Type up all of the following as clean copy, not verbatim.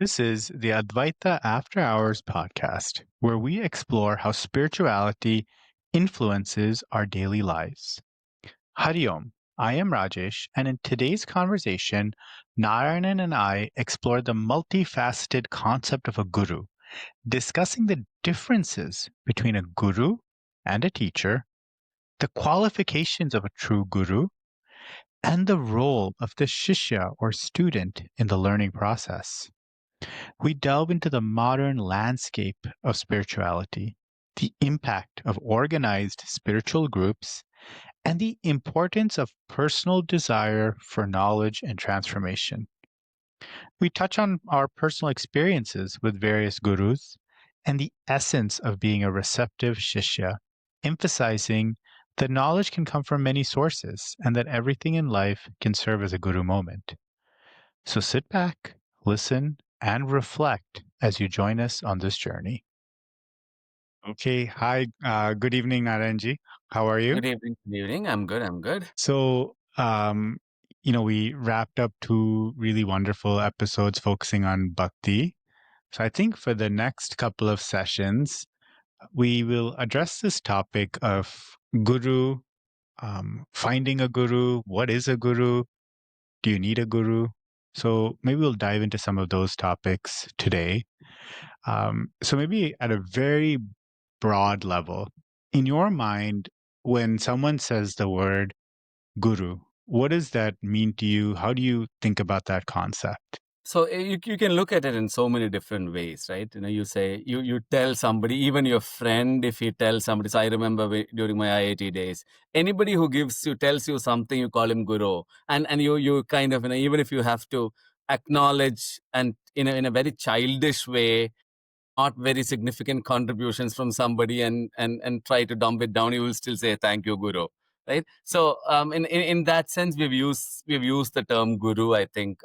This is the Advaita After Hours podcast, where we explore how spirituality influences our daily lives. Hari Om, I am Rajesh, and in today's conversation, Narayanan and I explore the multifaceted concept of a guru, discussing the differences between a guru and a teacher, the qualifications of a true guru, and the role of the Shishya or student in the learning process. We delve into the modern landscape of spirituality, the impact of organized spiritual groups, and the importance of personal desire for knowledge and transformation. We touch on our personal experiences with various gurus and the essence of being a receptive shishya, emphasizing that knowledge can come from many sources and that everything in life can serve as a guru moment. So sit back, listen, and reflect as you join us on this journey. Okay. Hi. Good evening, Naranji. How are you? Good evening. Good evening. I'm good. I'm good. So, we wrapped up two really wonderful episodes focusing on bhakti. So, I think for the next couple of sessions, we will address this topic of guru, finding a guru. What is a guru? Do you need a guru? So, maybe we'll dive into some of those topics today. So maybe at a very broad level, in your mind, when someone says the word guru, what does that mean to you? How do you think about that concept? So you can look at it in so many different ways, right? You say you tell somebody, even your friend, if he tells somebody. So I remember during my IIT days, anybody who tells you something, you call him guru, and you kind of even if you have to acknowledge and in a very childish way not very significant contributions from somebody and try to dump it down, you will still say thank you, guru, right? So in that sense, we've used the term guru. I think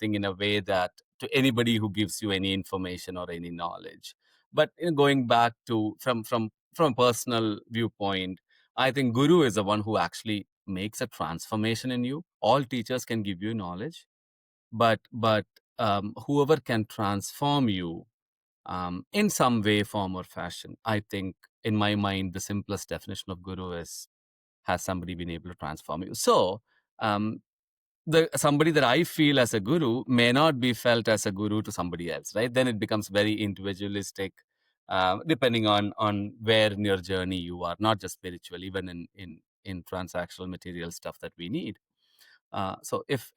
in a way that to anybody who gives you any information or any knowledge. But going back to from a personal viewpoint, I think guru is the one who actually makes a transformation in you. All teachers can give you knowledge, but whoever can transform you in some way, form, or fashion. I think, in my mind, the simplest definition of guru is has somebody been able to transform you. So, um, the somebody that I feel as a guru may not be felt as a guru to somebody else, right? Then it becomes very individualistic, depending on where in your journey you are, not just spiritual, even in transactional material stuff that we need. So, if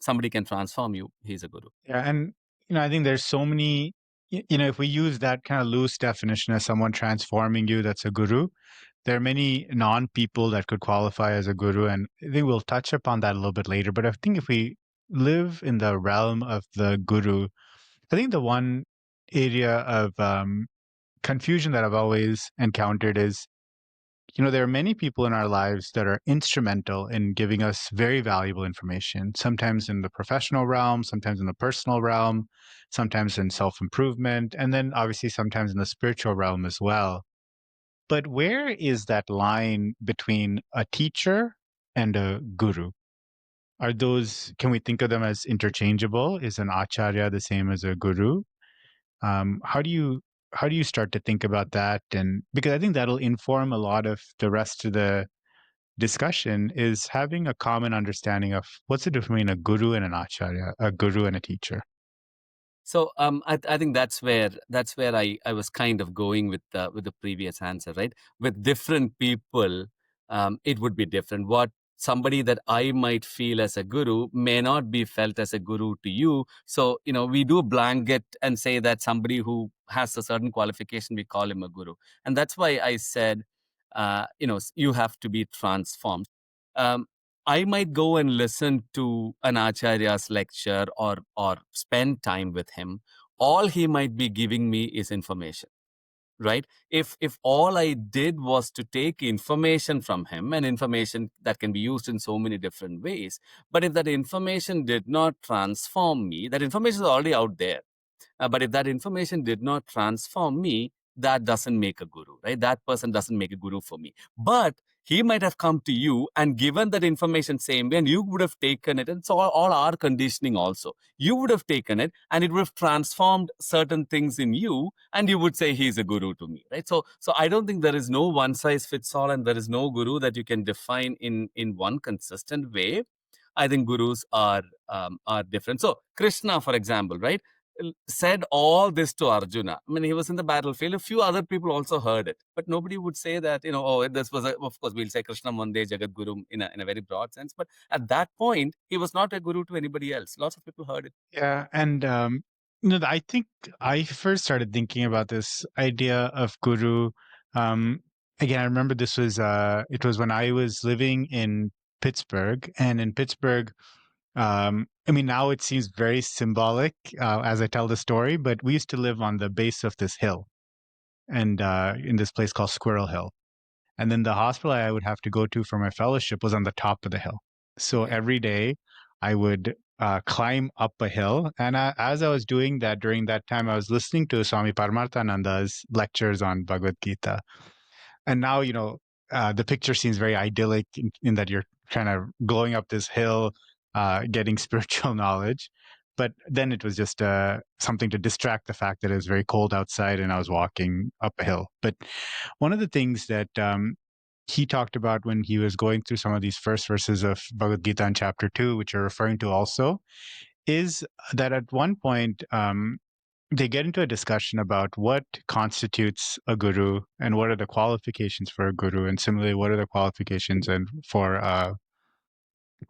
somebody can transform you, he's a guru. Yeah, and I think there's so many. If we use that kind of loose definition as someone transforming you, that's a guru. There are many non-people that could qualify as a guru, and I think we'll touch upon that a little bit later. But I think if we live in the realm of the guru, I think the one area of confusion that I've always encountered is, there are many people in our lives that are instrumental in giving us very valuable information, sometimes in the professional realm, sometimes in the personal realm, sometimes in self improvement, and then obviously sometimes in the spiritual realm as well. But where is that line between a teacher and a guru? Can we think of them as interchangeable? Is an acharya the same as a guru? How do you start to think about that? And because I think that'll inform a lot of the rest of the discussion is having a common understanding of what's the difference between a guru and an acharya, a guru and a teacher. So I think that's where I was kind of going with the previous answer, right? With different people, it would be different. What somebody that I might feel as a guru may not be felt as a guru to you. So we do blanket and say that somebody who has a certain qualification, we call him a guru, and that's why I said, you have to be transformed. Um, I might go and listen to an acharya's lecture or spend time with him. All he might be giving me is information, right? If all I did was to take information from him, and information that can be used in so many different ways, but if that information did not transform me, that information is already out there. But if that information did not transform me, that doesn't make a guru, right? That person doesn't make a guru for me. But he might have come to you and given that information same way, and you would have taken it. And it's all our conditioning also. You would have taken it and it would have transformed certain things in you, and you would say he's a guru to me, right? So I don't think there is no one size fits all, and there is no guru that you can define in one consistent way. I think gurus are different. So Krishna, for example, right, said all this to Arjuna. I mean, he was in the battlefield. A few other people also heard it, but nobody would say that, oh, this was of course, we'll say Krishna Mande Jagat Guru in a very broad sense. But at that point, he was not a guru to anybody else. Lots of people heard it. Yeah, and I think I first started thinking about this idea of guru. Um, Again, I remember this was it was when I was living in Pittsburgh, and in Pittsburgh, I mean, now it seems very symbolic as I tell the story, but we used to live on the base of this hill, and in this place called Squirrel Hill. And then the hospital I would have to go to for my fellowship was on the top of the hill. So Okay. every day I would climb up a hill. And as I was doing that during that time, I was listening to Swami Paramarthananda's lectures on Bhagavad Gita. And now, the picture seems very idyllic in that you're kind of going up this hill, getting spiritual knowledge. But then it was just something to distract the fact that it was very cold outside and I was walking up a hill. But one of the things that he talked about when he was going through some of these first verses of Bhagavad Gita in chapter 2, which you're referring to also, is that at one point they get into a discussion about what constitutes a guru and what are the qualifications for a guru, and similarly, what are the qualifications and for a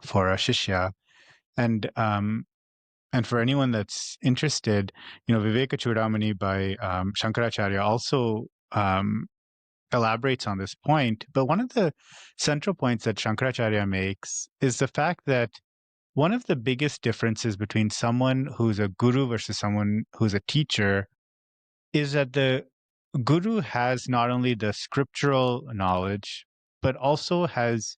shishya. And for anyone that's interested, Viveka Chudamani by Shankaracharya also elaborates on this point. But one of the central points that Shankaracharya makes is the fact that one of the biggest differences between someone who's a guru versus someone who's a teacher is that the guru has not only the scriptural knowledge, but also has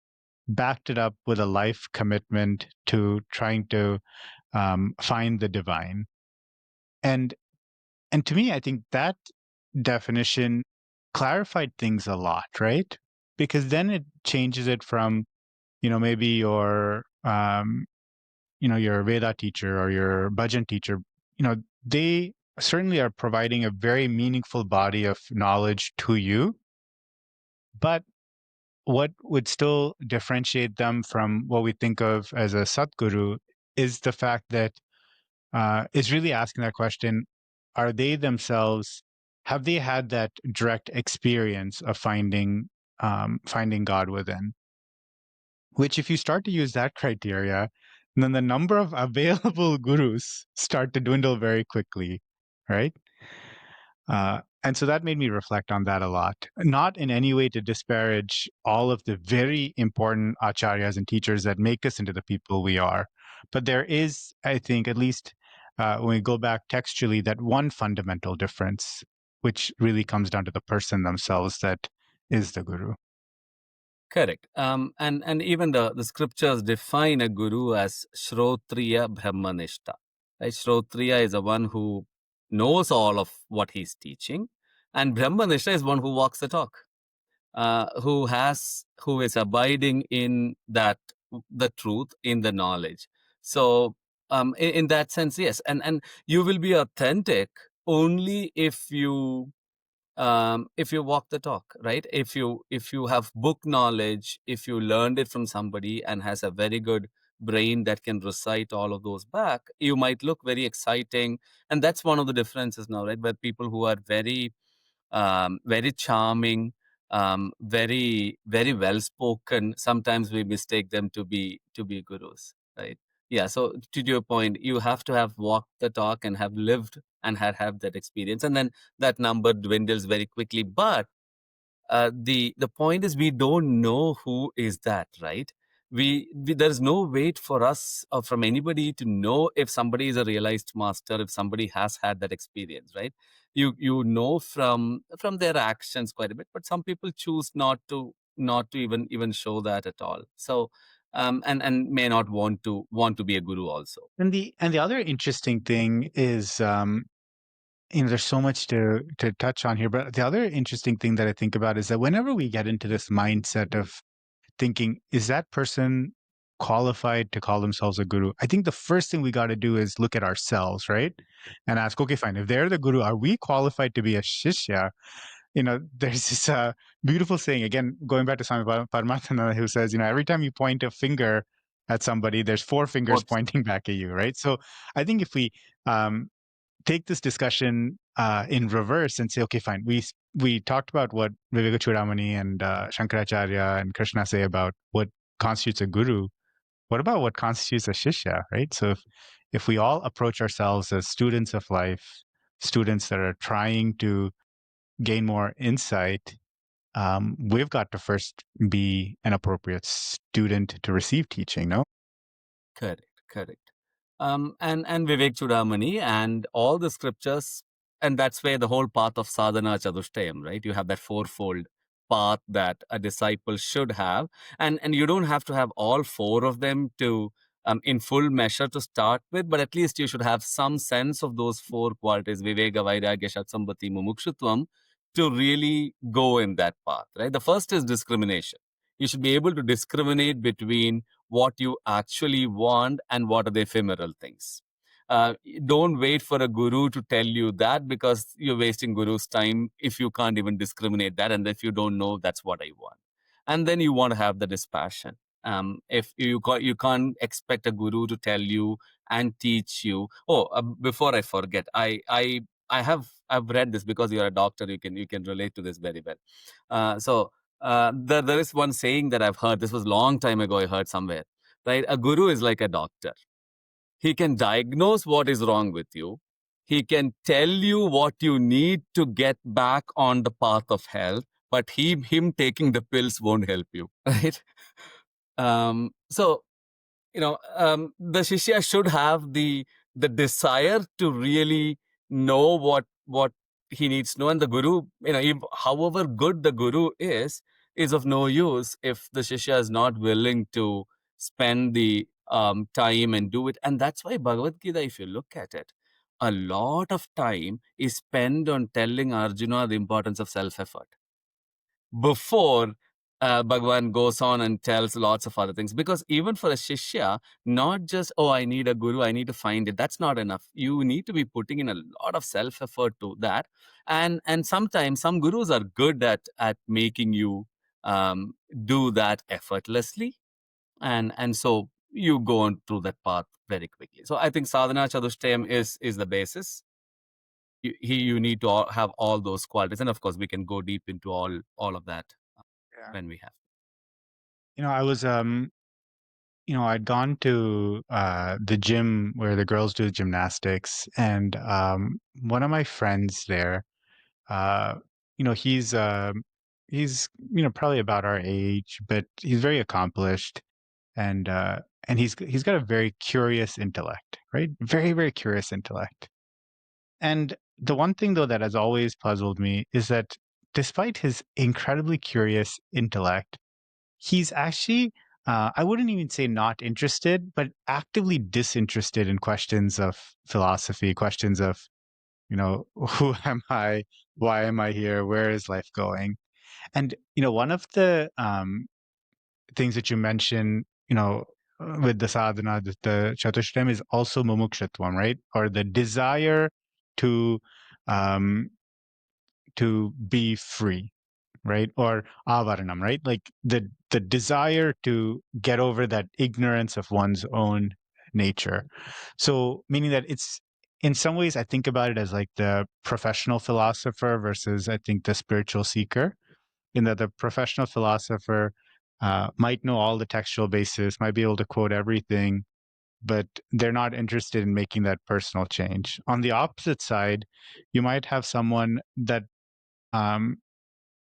backed it up with a life commitment to trying to find the divine. And to me, I think that definition clarified things a lot, right? Because then it changes it from, maybe your Veda teacher or your bhajan teacher, they certainly are providing a very meaningful body of knowledge to you. But what would still differentiate them from what we think of as a Satguru is the fact that is really asking that question: are they themselves, have they had that direct experience of finding God within? Which, if you start to use that criteria, then the number of available gurus start to dwindle very quickly, right? And so that made me reflect on that a lot. Not in any way to disparage all of the very important acharyas and teachers that make us into the people we are. But there is, I think, at least when we go back textually, that one fundamental difference, which really comes down to the person themselves, that is the guru. Correct. And even the scriptures define a guru as Shrotriya Brahmanishta. Right? Shrotriya is the one who knows all of what he's teaching, and Brahmanishta is one who walks the talk, who is abiding in that, the truth, in the knowledge. So in that sense, yes, and you will be authentic only if you walk the talk, right? If you have book knowledge, if you learned it from somebody and has a very good brain that can recite all of those back, you might look very exciting. And that's one of the differences now, right? Where people who are very very charming, very very well spoken, sometimes we mistake them to be gurus, right? Yeah, so to your point, you have to have walked the talk and have lived and have that experience, and then that number dwindles very quickly. But the point is, we don't know who is that, right? There's no wait for us or from anybody to know if somebody is a realized master, if somebody has had that experience, right? You know from their actions quite a bit, but some people choose not to even show that at all. So and may not want to be a guru also. And the other interesting thing is, there's so much to touch on here, but the other interesting thing that I think about is that whenever we get into this mindset of thinking, is that person qualified to call themselves a guru? I think the first thing we got to do is look at ourselves, right? And ask, okay, fine. If they're the guru, are we qualified to be a shishya? There's this beautiful saying, again, going back to Swami Paramatmananda, who says, every time you point a finger at somebody, there's four fingers What pointing back at you, right? So I think if we take this discussion in reverse and say, okay, fine, we talked about what Viveka Chudamani and Shankaracharya and Krishna say about what constitutes a guru. What about what constitutes a shishya, right? So if we all approach ourselves as students of life, students that are trying to gain more insight, we've got to first be an appropriate student to receive teaching, no? Correct, correct. And Vivek Chudamani and all the scriptures, and that's where the whole path of sadhana chatushtayam, right? You have that fourfold path that a disciple should have, and you don't have to have all four of them to in full measure to start with, but at least you should have some sense of those four qualities: viveka, vairagya, shatsambati, mumukshutvam, to really go in that path, right? The first is discrimination. You should be able to discriminate between what you actually want and what are the ephemeral things. Uh, don't wait for a guru to tell you that, because you're wasting guru's time if you can't even discriminate that, and if you don't know that's what I want. And then you want to have the dispassion. If you can't expect a guru to tell you and teach you. Oh, before I forget, I've read this because you're a doctor. You can relate to this very well. There is one saying that I've heard. This was a long time ago. I heard somewhere, right? A guru is like a doctor. He can diagnose what is wrong with you. He can tell you what you need to get back on the path of health, but him taking the pills won't help you, right? So the shishya should have the desire to really know what he needs to know, and the guru, if, however good the guru is of no use if the shishya is not willing to spend the time and do it. And that's why Bhagavad Gita, if you look at it, a lot of time is spent on telling Arjuna the importance of self effort before Bhagwan goes on and tells lots of other things. Because even for a shishya, not just, oh, I need a guru, I need to find it, that's not enough. You need to be putting in a lot of self effort to that. And sometimes some gurus are good at making you do that effortlessly. And so you go on through that path very quickly. So I think sadhana chatushtayam is the basis. You need to have all those qualities, and of course we can go deep into all of that Yeah. when we have. I was I'd gone to the gym where the girls do gymnastics, and one of my friends there, uh, he's probably about our age, but he's very accomplished, and he's got a very curious intellect, right? Very, very curious intellect. And the one thing though that has always puzzled me is that despite his incredibly curious intellect, he's actually, I wouldn't even say not interested, but actively disinterested in questions of philosophy, questions of, who am I? Why am I here? Where is life going? And, one of the things that you mentioned, with the sadhana, the chatushtayam is also mumukshutvam, right? Or the desire to, um, to be free, right? Or avaranam, right? Like the desire to get over that ignorance of one's own nature. So meaning that it's, in some ways I think about it as like the professional philosopher versus, I think, the spiritual seeker, in that the professional philosopher might know all the textual basis, might be able to quote everything, but they're not interested in making that personal change. On the opposite side, you might have someone that um,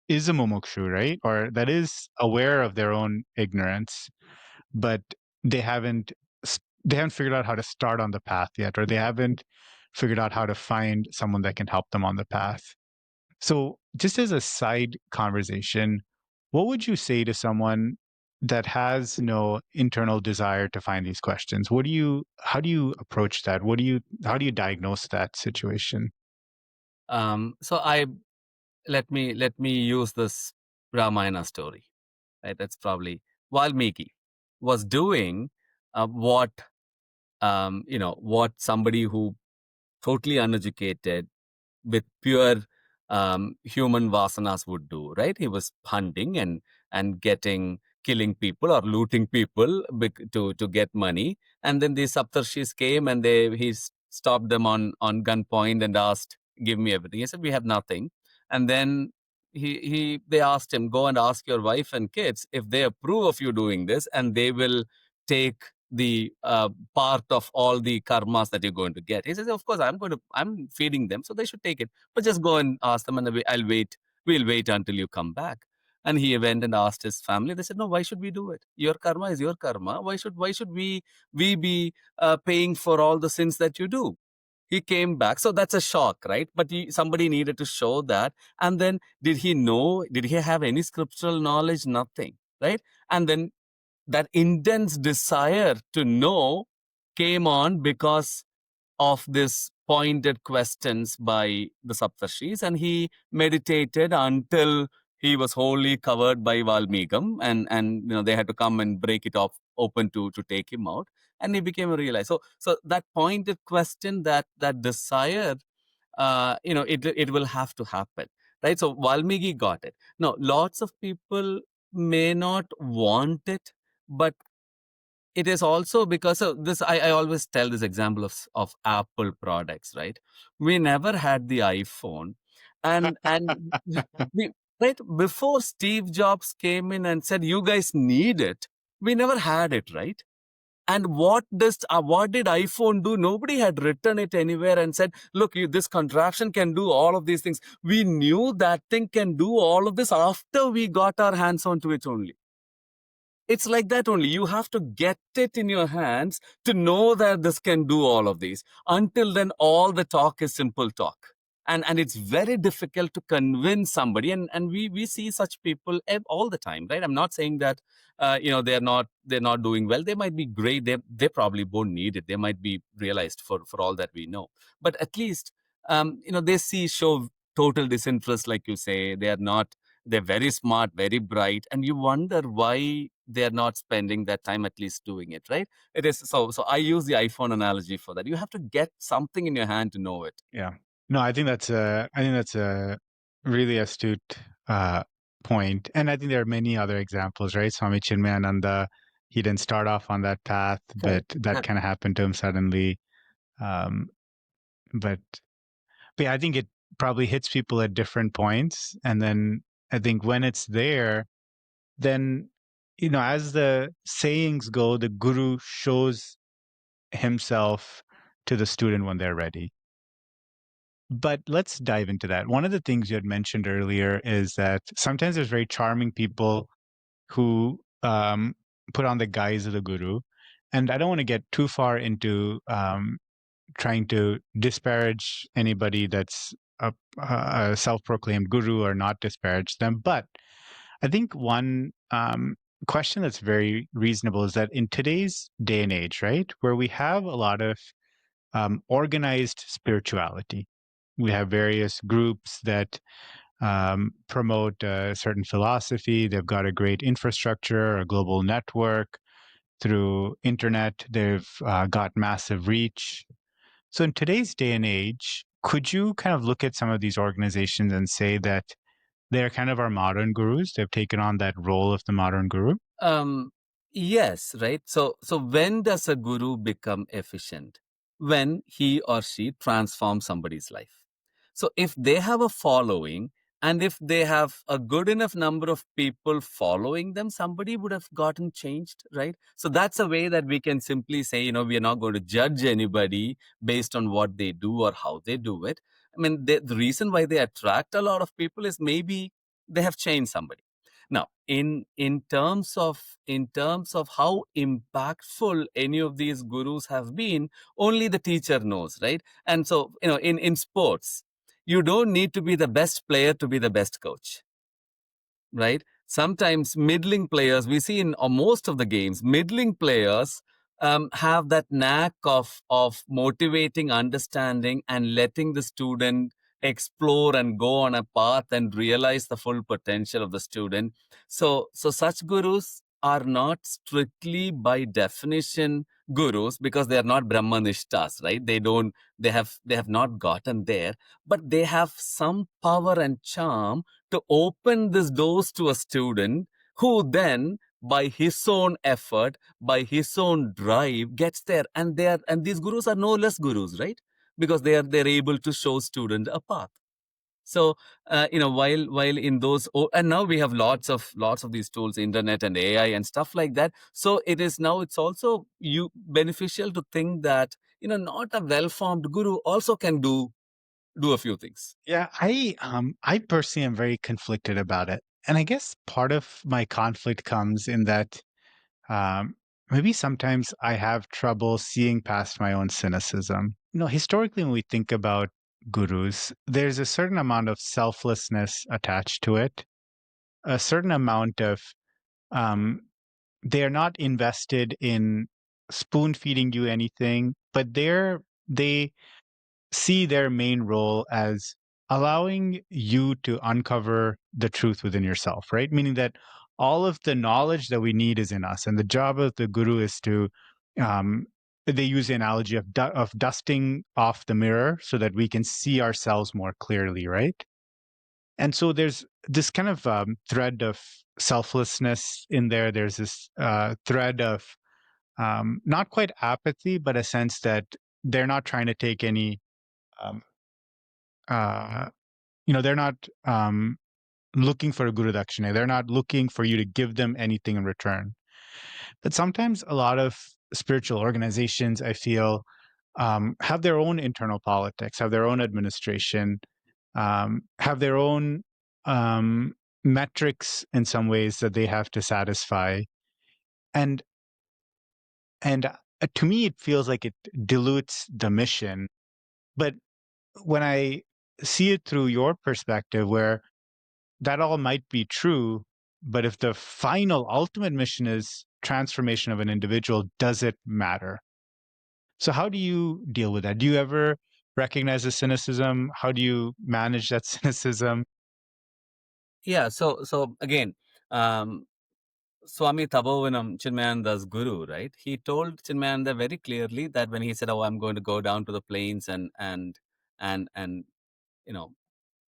is a mumukshu, right? Or that is aware of their own ignorance, but they haven't they haven't figured out how to start on the path yet, or they haven't figured out how to find someone that can help them on the path. So, just as a side conversation, what would you say to someone that has no internal desire to find these questions? How do you approach that? How do you diagnose that situation? So I let me use this Ramayana story. Right, that's probably Valmiki was doing what what somebody who totally uneducated with pure human vasanas would do, right? He was hunting and killing people or looting people to get money. And then the Saptarshis came and stopped them on gunpoint and asked, "Give me everything." He said, "We have nothing." And then they asked him, "Go and ask your wife and kids if they approve of you doing this, and they will take the part of all the karmas that you're going to get." He says, "Of course, I'm feeding them, so they should take it. But just go and ask them, and I'll wait. We'll wait until you come back." And he went and asked his family. They said, "No, why should we do it? Your karma is your karma. Why should we be paying for all the sins that you do?" He came back. So that's a shock, right? But somebody needed to show that. And then did he know? Did he have any scriptural knowledge? Nothing, right? And then that intense desire to know came on because of this pointed questions by the Saptarshis, and he meditated until he was wholly covered by Valmigam, and they had to come and break it off open to take him out, and he became a realizer. So that pointed question, that desire, it will have to happen, right? So Valmiki got it. Now, lots of people may not want it, but it is also because of this. I always tell this example of Apple products, right? We never had the iPhone, and we, right before Steve Jobs came in and said, "You guys need it," we never had it, right? And what did iPhone do? Nobody had written it anywhere and said, "Look, this contraption can do all of these things." We knew that thing can do all of this after we got our hands onto it only. It's like that only. You have to get it in your hands to know that this can do all of these. Until then, all the talk is simple talk. And it's very difficult to convince somebody. And we see such people all the time, right? I'm not saying that they're not doing well. They might be great. They probably won't need it. They might be realized for all that we know. But at least they show total disinterest, like you say. They're very smart, very bright, and you wonder why they're not spending that time at least doing it, right? It is so I use the iPhone analogy for that. You have to get something in your hand to know it. Yeah. No, I think that's a really astute point. And I think there are many other examples, right? Swami Chinmayananda, he didn't start off on that path, but Correct. that kind of happened to him suddenly. Um, but, but yeah, I think it probably hits people at different points. And then I think when it's there, then, as the sayings go, the guru shows himself to the student when they're ready. But let's dive into that. One of the things you had mentioned earlier is that sometimes there's very charming people who put on the guise of the guru. And I don't want to get too far into trying to disparage anybody that's a self-proclaimed guru or not disparage them. But I think one question that's very reasonable is that in today's day and age, right, where we have a lot of organized spirituality, we have various groups that promote a certain philosophy. They've got a great infrastructure, a global network through internet. They've got massive reach. So in today's day and age, could you kind of look at some of these organizations and say that they're kind of our modern gurus? They've taken on that role of the modern guru. Um, yes, right. So when does a guru become efficient? When he or she transforms somebody's life. So if they have a following, and if they have a good enough number of people following them, somebody would have gotten changed, right? So that's a way that we can simply say, we are not going to judge anybody based on what they do or how they do it. I mean, the reason why they attract a lot of people is maybe they have changed somebody. Now, in terms of how impactful any of these gurus have been, only the teacher knows, right? And so, in sports, you don't need to be the best player to be the best coach, right? Sometimes middling players, we see in most of the games, middling players have that knack of motivating, understanding, and letting the student explore and go on a path and realize the full potential of the student. So such gurus are not strictly by definition gurus because they are not brahmanishtas, right? They have not gotten there, but they have some power and charm to open these doors to a student who then by his own effort, by his own drive gets there. And these gurus are no less gurus, right? Because they're able to show student a path. So while in those, and now we have lots of these tools, internet and AI and stuff like that. So it's also you beneficial to think that not a well-formed guru also can do a few things. Yeah, I personally am very conflicted about it. And I guess part of my conflict comes in that um maybe sometimes I have trouble seeing past my own cynicism. Historically when we think about gurus, there's a certain amount of selflessness attached to it, a certain amount of um they're not invested in spoon feeding you anything, but they see their main role as allowing you to uncover the truth within yourself, right? Meaning that all of the knowledge that we need is in us, and the job of the guru is to, um, they use the analogy of of dusting off the mirror so that we can see ourselves more clearly, right? And so there's this kind of thread of selflessness in there. There's this thread of not quite apathy, but a sense that they're not trying to take any um, uh, they're not looking for a guru dakshina. They're not looking for you to give them anything in return. But sometimes a lot of spiritual organizations, I feel, have their own internal politics, have their own administration, have their own um, metrics in some ways that they have to satisfy. And and to me, it feels like it dilutes the mission. But when I see it through your perspective, where that all might be true, but if the final ultimate mission is transformation of an individual, does it matter? So how do you deal with that? Do you ever recognize the cynicism? How do you manage that cynicism? Yeah. So again, um, Swami Tabovanam, Chinmayananda's guru, right? He told Chinmayananda very clearly that when he said, "Oh, I'm going to go down to the plains and you know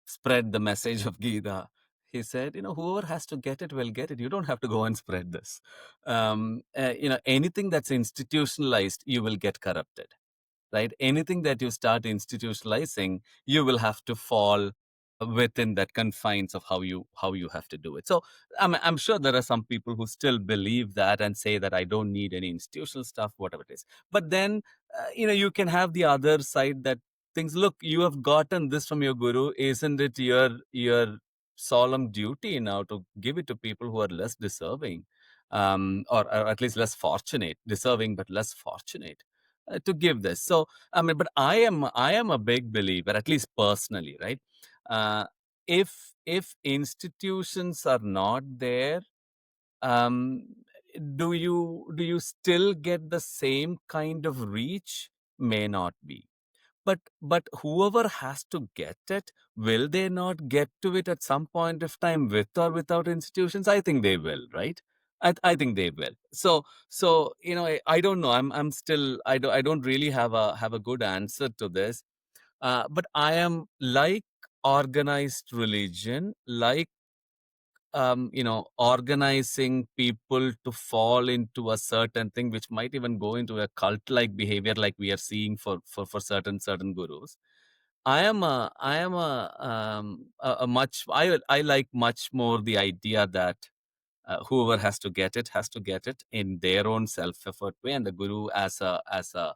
spread the message of Gita." He said, whoever has to get it will get it. You don't have to go and spread this. Anything that's institutionalized, you will get corrupted, right? Anything that you start institutionalizing, you will have to fall within that confines of how you have to do it. So I'm sure there are some people who still believe that and say that I don't need any institutional stuff, whatever it is. But then you can have the other side that things, look, you have gotten this from your guru, isn't it your solemn duty now to give it to people who are less deserving, or at least less fortunate, deserving but less fortunate, to give this. So but I am a big believer, at least personally, right? uh, if institutions are not there, um, do you still get the same kind of reach? May not be. But whoever has to get it, will they not get to it at some point of time, with or without institutions? I think they will, right? I think they will. So I don't know. I'm still, I don't really have a good answer to this. But I am like organized religion, like organizing people to fall into a certain thing, which might even go into a cult-like behavior, like we are seeing for certain gurus. I am a much, I like much more the idea that whoever has to get it in their own self-effort way, and the guru as a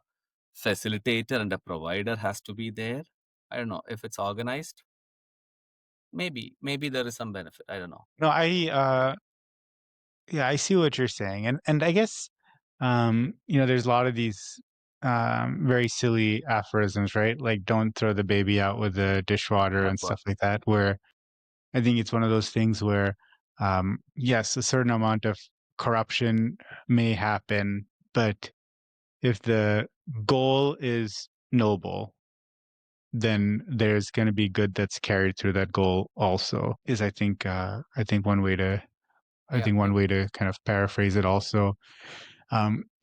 facilitator and a provider has to be there. I don't know if it's organized. Maybe there is some benefit. I don't know. No, yeah, I see what you're saying. And I guess there's a lot of these very silly aphorisms, right? Like don't throw the baby out with the dishwater Of and course. stuff like that, where I think it's one of those things where, yes, a certain amount of corruption may happen, but if the goal is noble, then there's going to be good that's carried through that goal also. Is I think one way to I Yeah, think yeah. one way to kind of paraphrase it also.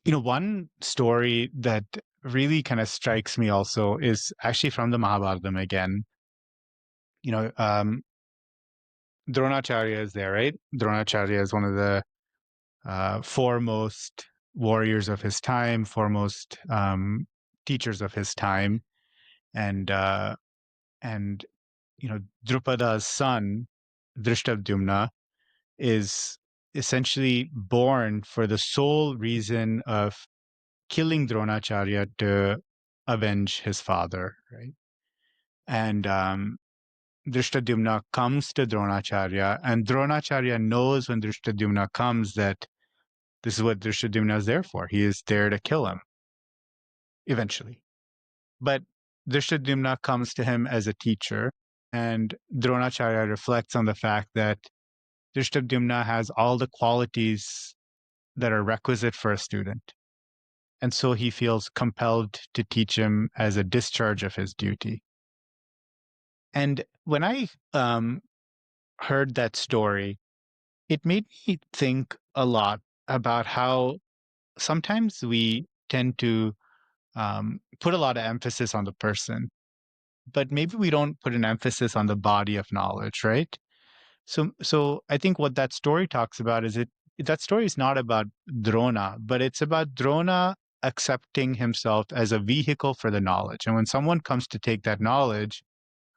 One story that really kind of strikes me also is actually from the Mahabharata again. You know, Dronacharya is there, right? Dronacharya is one of the foremost warriors of his time, foremost teachers of his time, and uh, and Drupada's son, Drishtadyumna, is essentially born for the sole reason of killing Dronacharya to avenge his father, right? And Drishtadyumna comes to Dronacharya, and Dronacharya knows when Drishtadyumna comes that this is what Drishtadyumna is there for. He is there to kill him eventually. But Drishtadyumna comes to him as a teacher, and Dronacharya reflects on the fact that Drishtadyumna has all the qualities that are requisite for a student. And so he feels compelled to teach him as a discharge of his duty. And when I heard that story, it made me think a lot about how sometimes we tend to put a lot of emphasis on the person, but maybe we don't put an emphasis on the body of knowledge, right? So I think what that story talks about is that story is not about Drona, but it's about Drona accepting himself as a vehicle for the knowledge. And when someone comes to take that knowledge,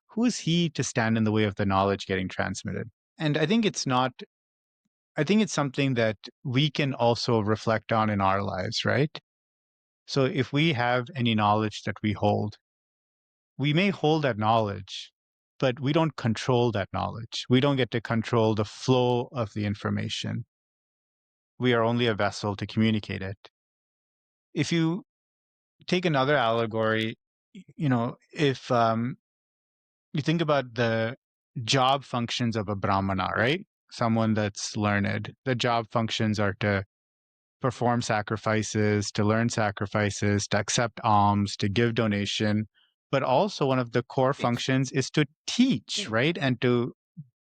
who is he to stand in the way of the knowledge getting transmitted? And I think it's something that we can also reflect on in our lives, right? So if we have any knowledge that we hold, we may hold that knowledge, but we don't control that knowledge. We don't get to control the flow of the information. We are only a vessel to communicate it. If you take another allegory, if you think about the job functions of a brahmana, right? Someone that's learned, the job functions are to perform sacrifices, to learn sacrifices, to accept alms, to give donation. But also, one of the core Teach. functions is to teach, right? And to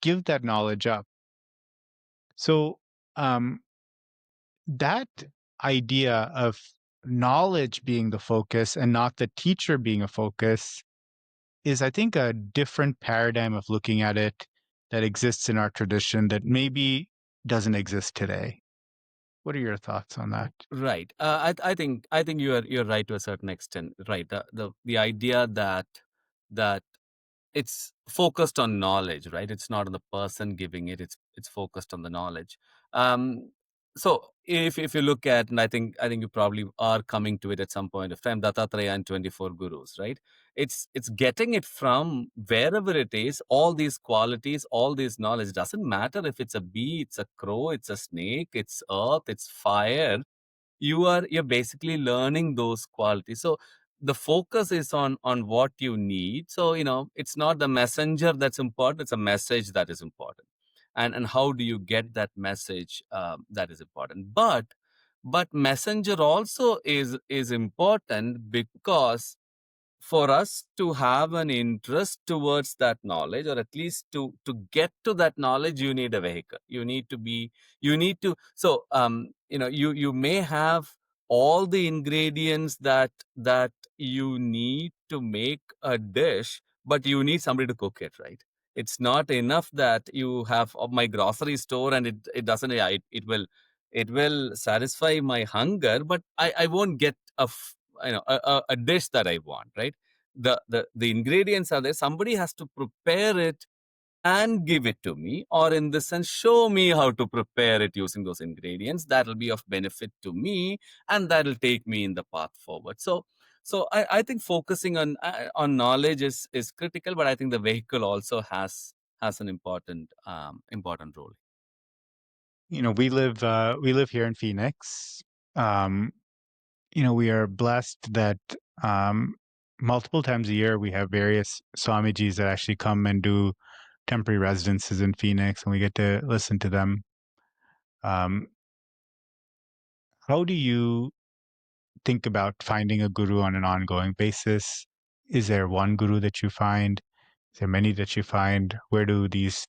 give that knowledge up. So, um, that idea of knowledge being the focus and not the teacher being a focus is, I think, a different paradigm of looking at it that exists in our tradition that maybe doesn't exist today. What are your thoughts on that? Right. I think you're right to a certain extent. Right. The idea that it's focused on knowledge, right? It's not on the person giving it. It's focused on the knowledge. Um, so if you look at, and I think you probably are coming to it at some point of time, Dattatreya and 24 gurus, right? It's getting it from wherever it is. All these qualities, all this knowledge doesn't matter if it's a bee, it's a crow, it's a snake, it's earth, it's fire. You're basically learning those qualities. So the focus is on what you need. So it's not the messenger that's important, it's a message that is important. And how do you get that message, that is important. But messenger also is important, because for us to have an interest towards that knowledge, or at least to get to that knowledge, you need a vehicle. You need to be you need to so you may have all the ingredients that you need to make a dish, but you need somebody to cook it, right? It's not enough that you have my grocery store, and it doesn't, yeah, it will satisfy my hunger, but I won't get a dish that I want, right? The ingredients are there. Somebody has to prepare it and give it to me, or in this sense, show me how to prepare it using those ingredients. That'll be of benefit to me, and that'll take me in the path forward. So I think focusing on knowledge is critical, but I think the vehicle also has an important role. We live here in Phoenix. Um, we are blessed that um, multiple times a year we have various Swamijis that actually come and do temporary residences in Phoenix, and we get to listen to them. Um, how do you think about finding a guru on an ongoing basis? Is there one guru that you find? Is there many that you find? Where do these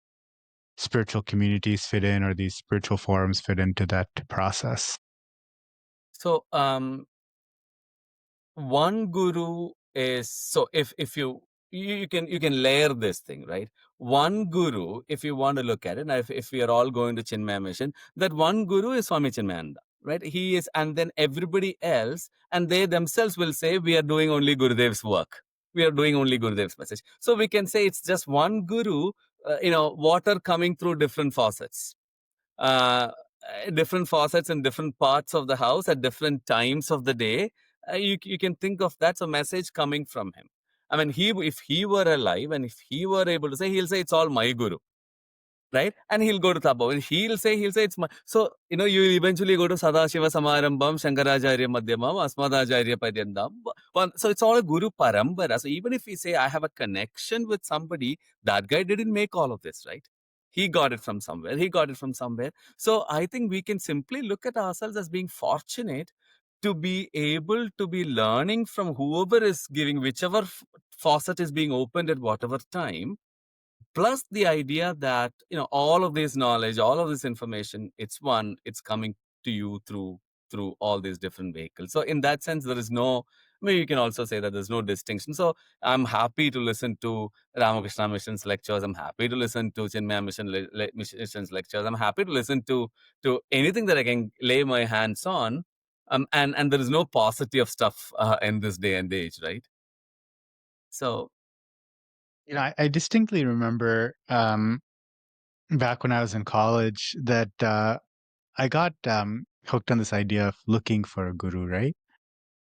spiritual communities fit in, or these spiritual forums fit into that process? So one guru is, so if you can layer this thing, right? One guru, if you want to look at it, now if we are all going to Chinmaya mission, that one guru is Swami Chinmayananda, right? He is, and then everybody else, and they themselves will say we are doing only Gurudev's work, we are doing only Gurudev's message. So we can say it's just one guru, water coming through different faucets, uh, different faucets in different parts of the house at different times of the day. You can think of that's a message coming from him. I mean, if he were alive and if he were able to say, he'll say it's all my guru, right? And he'll go to Tabo and he'll say it's my. So you will eventually go to Sadashiva Samarambam, Shankaracharya Madhyamam, Asmadacharya Paryandam. So it's all a guru parambara. So even if we say I have a connection with somebody, that guy didn't make all of this, right? He got it from somewhere. He got it from somewhere. So I think we can simply look at ourselves as being fortunate to be able to be learning from whoever is giving, whichever faucet is being opened at whatever time, plus the idea that all of this knowledge, all of this information, it's coming to you through all these different vehicles. So in that sense, there is no, maybe you can also say that there's no distinction. So I'm happy to listen to Ramakrishna mission's lectures, I'm happy to listen to Chinmaya mission's lectures, I'm happy to listen to anything that I can lay my hands on. And there is no paucity of stuff in this day and age, right? So I distinctly remember back when I was in college that I got hooked on this idea of looking for a guru, right?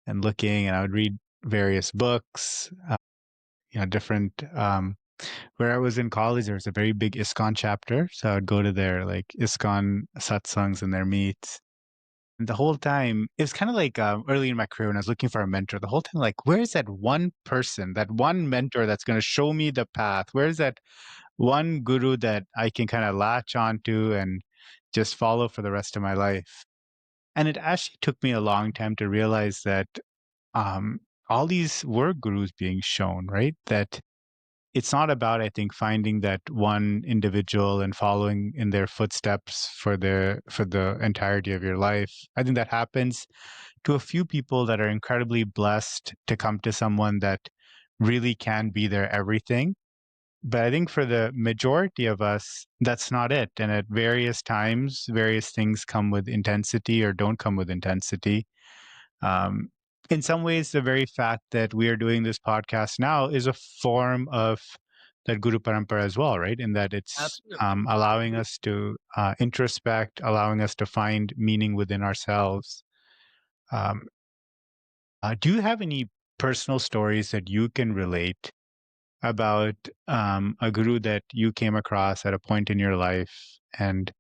And looking, and I would read various books, different. Where I was in college, there was a very big ISKCON chapter, so I would go to their like ISKCON satsangs and their meets. And the whole time, it was kind of like early in my career when I was looking for a mentor. The whole time, like, where is that one person, that one mentor that's going to show me the path? Where is that one guru that I can kind of latch onto and just follow for the rest of my life? And it actually took me a long time to realize that um, all these were gurus being shown, right? That it's not about, I think, finding that one individual and following in their footsteps for the entirety of your life. I think that happens to a few people that are incredibly blessed to come to someone that really can be their everything. But I think for the majority of us, that's not it. And at various times, various things come with intensity or don't come with intensity. Um, in some ways, the very fact that we are doing this podcast now is a form of that Guru Parampara as well, right? In that it's absolutely. allowing us to introspect, allowing us to find meaning within ourselves. Um, do you have any personal stories that you can relate about a guru that you came across at a point in your life, and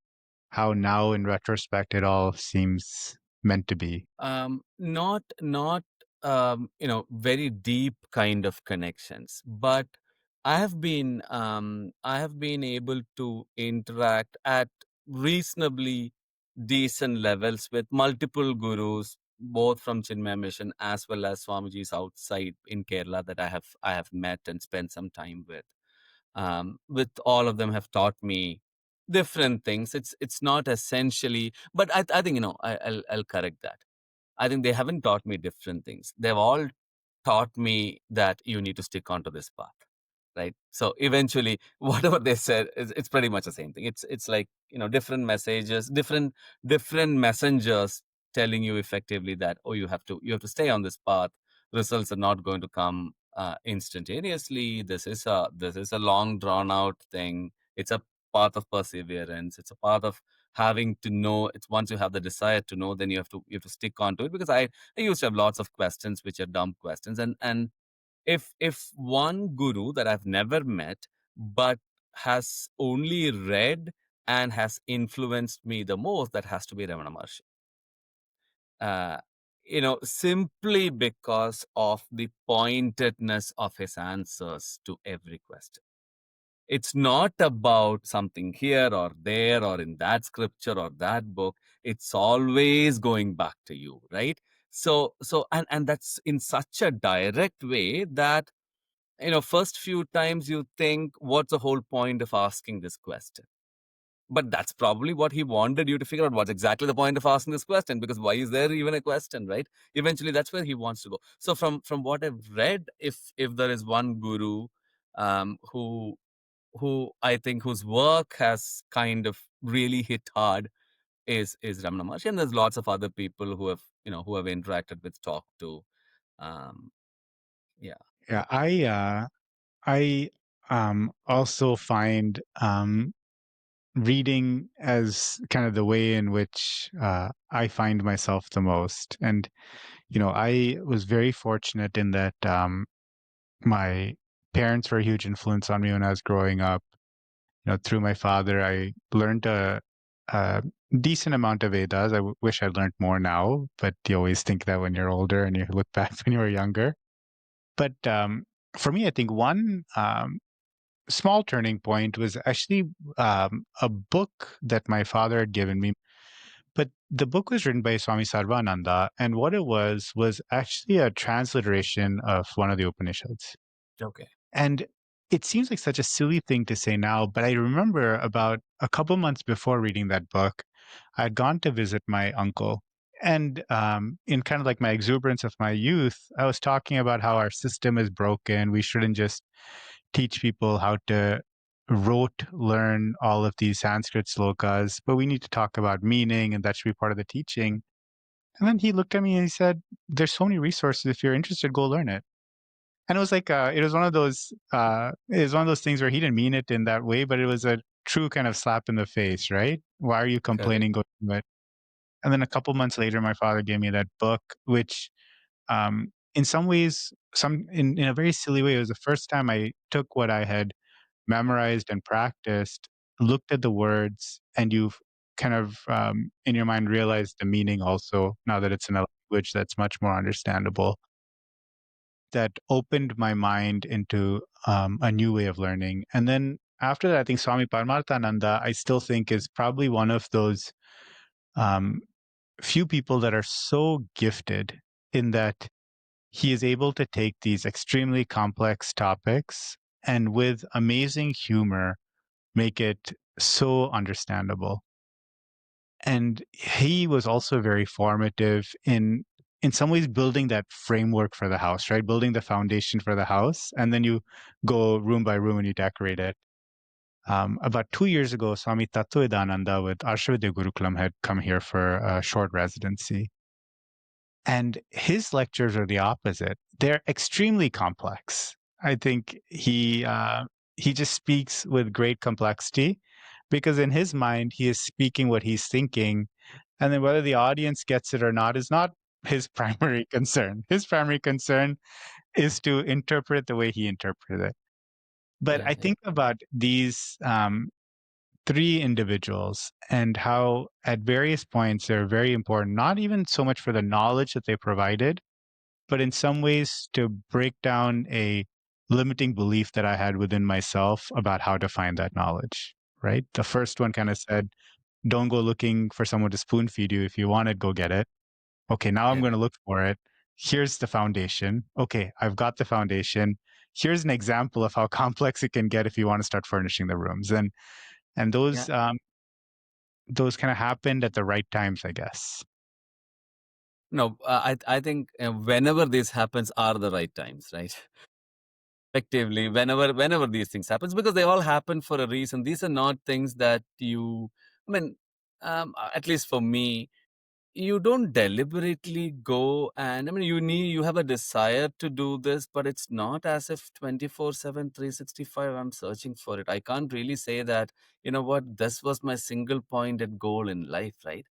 how now in retrospect it all seems meant to be? Not very deep kind of connections, but I have been able to interact at reasonably decent levels with multiple gurus, both from Chinmaya Mission as well as Swamiji's outside in Kerala, that I have met and spent some time with. With all of them have taught me different things. It's not essentially, but I think I'll correct that. I think they haven't taught me different things. They've all taught me that you need to stick onto this path, right? So eventually, whatever they said, it's pretty much the same thing. It's like different messages, different messengers telling you effectively that, oh, you have to stay on this path. Results are not going to come instantaneously. This is a long drawn out thing. It's a path of perseverance. It's a path of having to know. It's once you have the desire to know, then you have to stick on to it. Because I used to have lots of questions which are dumb questions, and if one guru that I've never met but has only read and has influenced me the most, that has to be Ramana Maharshi. Uh, simply because of the pointedness of his answers to every question. It's not about something here or there or in that scripture or that book. It's always going back to you, right? So, and that's in such a direct way that first few times you think, what's the whole point of asking this question? But that's probably what he wanted you to figure out. What's exactly the point of asking this question? Because why is there even a question, right? Eventually, that's where he wants to go. So from what I've read, if there is one guru who I think whose work has kind of really hit hard is Ramana Maharshi, and there's lots of other people who have who have interacted with, talked to. Um, yeah. Yeah, I also find reading as kind of the way in which I find myself the most. And I was very fortunate in that my parents were a huge influence on me when I was growing up. Through my father, I learned a decent amount of Vedas. Wish I'd learned more now, but you always think that when you're older and you look back when you were younger. But for me, I think one small turning point was actually a book that my father had given me. But the book was written by Swami Sarvananda, and what it was actually a transliteration of one of the Upanishads. Okay. And it seems like such a silly thing to say now, but I remember about a couple months before reading that book, I had gone to visit my uncle. And in kind of like my exuberance of my youth, I was talking about how our system is broken. We shouldn't just teach people how to rote learn all of these Sanskrit slokas, but we need to talk about meaning, and that should be part of the teaching. And then he looked at me and he said, "There's so many resources. If you're interested, go learn it." And it was like, it was one of those things where he didn't mean it in that way, but it was a true kind of slap in the face, right? Why are you Correct. complaining? Go do it. And then a couple months later, my father gave me that book, which, in some ways, in a very silly way, it was the first time I took what I had memorized and practiced, looked at the words, and you've kind of, in your mind, realized the meaning also, now that it's in a language that's much more understandable. That opened my mind into a new way of learning. And then after that, I think Swami Paramarthananda, I still think is probably one of those um, few people that are so gifted in that he is able to take these extremely complex topics and with amazing humor make it so understandable. And he was also very formative in some ways building that framework for the house, right? Building the foundation for the house, and then you go room by room and you decorate it. About 2 years ago, Swami Tattvavedananda with Arshavidya Gurukulam had come here for a short residency. And his lectures are the opposite. They're extremely complex. I think he just speaks with great complexity because in his mind he is speaking what he's thinking, and then whether the audience gets it or not is not his primary concern. His primary concern is to interpret the way he interpreted it. But Yeah. I Yeah. think about these three individuals and how at various points they're very important, not even so much for the knowledge that they provided, but in some ways to break down a limiting belief that I had within myself about how to find that knowledge, right? The first one kind of said, don't go looking for someone to spoon feed you. If you want it, go get it. Okay, now I'm Yeah. going to look for it. Here's the foundation. Okay, I've got the foundation. Here's an example of how complex it can get if you want to start furnishing the rooms. And Yeah. those kind of happened at the right times, I guess. No, I think whenever this happens are the right times, right? Effectively, whenever these things happens, because they all happen for a reason. These are not things that I mean, at least for me, you don't deliberately go and you have a desire to do this, but it's not as if 24/7, 365 I'm searching for it. I can't really say that, you know what, this was my single pointed goal in life, right?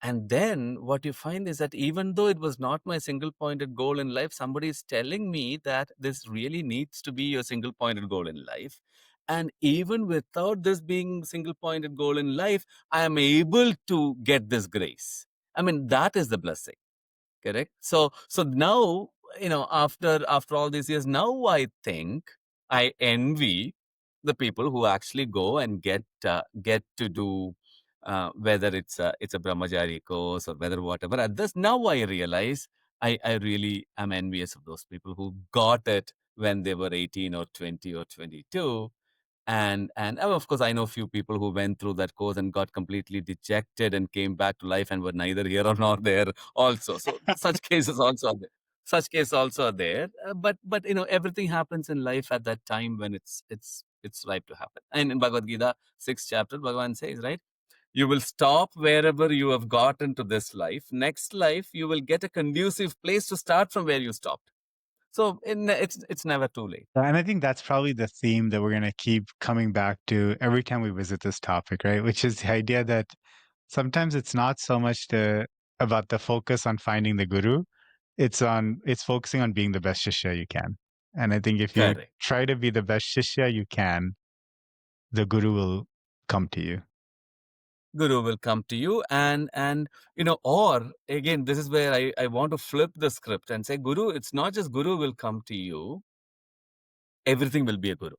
And then what you find is that even though it was not my single pointed goal in life, somebody is telling me that this really needs to be your single pointed goal in life. And even without this being single pointed goal in life, I am able to get this grace. I mean, that is the blessing. Correct. So now, after all these years, now I think I envy the people who actually go and get to do, whether it's a brahmachari course or whether whatever. At this now I realize I really am envious of those people who got it when they were 18 or 20 or 22, And of course, I know a few people who went through that course and got completely dejected and came back to life and were neither here or nor there also. So such cases also are there. Such cases also are there. But everything happens in life at that time when it's ripe to happen. And in Bhagavad Gita, 6th chapter, Bhagavan says, right? You will stop wherever you have gotten to this life. Next life, you will get a conducive place to start from where you stopped. So it's never too late. And I think that's probably the theme that we're going to keep coming back to every time we visit this topic, right? Which is the idea that sometimes it's not so much about the focus on finding the guru. It's focusing on being the best shishya you can. And I think if you Correct. try to be the best shishya you can, the guru will come to you. Guru will come to you, and or again, this is where I want to flip the script and say, Guru, it's not just Guru will come to you, everything will be a Guru.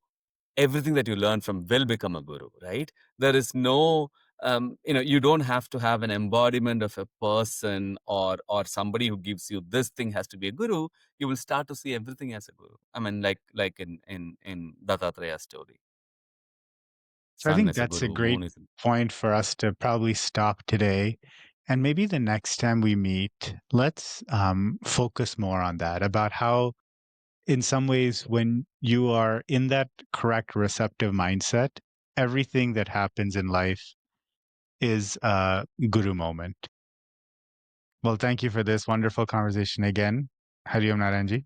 Everything that you learn from will become a Guru, right? There is no you don't have to have an embodiment of a person or somebody who gives you this thing has to be a Guru. You will start to see everything as a Guru. I mean, like in Dattatreya's story. So I Sun think is a that's a Guru, great moon is a point for us to probably stop today. And maybe the next time we meet, let's focus more on that about how, in some ways, when you are in that correct receptive mindset, everything that happens in life is a guru moment. Well, thank you for this wonderful conversation again. Hariom Naranji.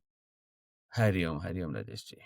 Hari Om Rajesh ji.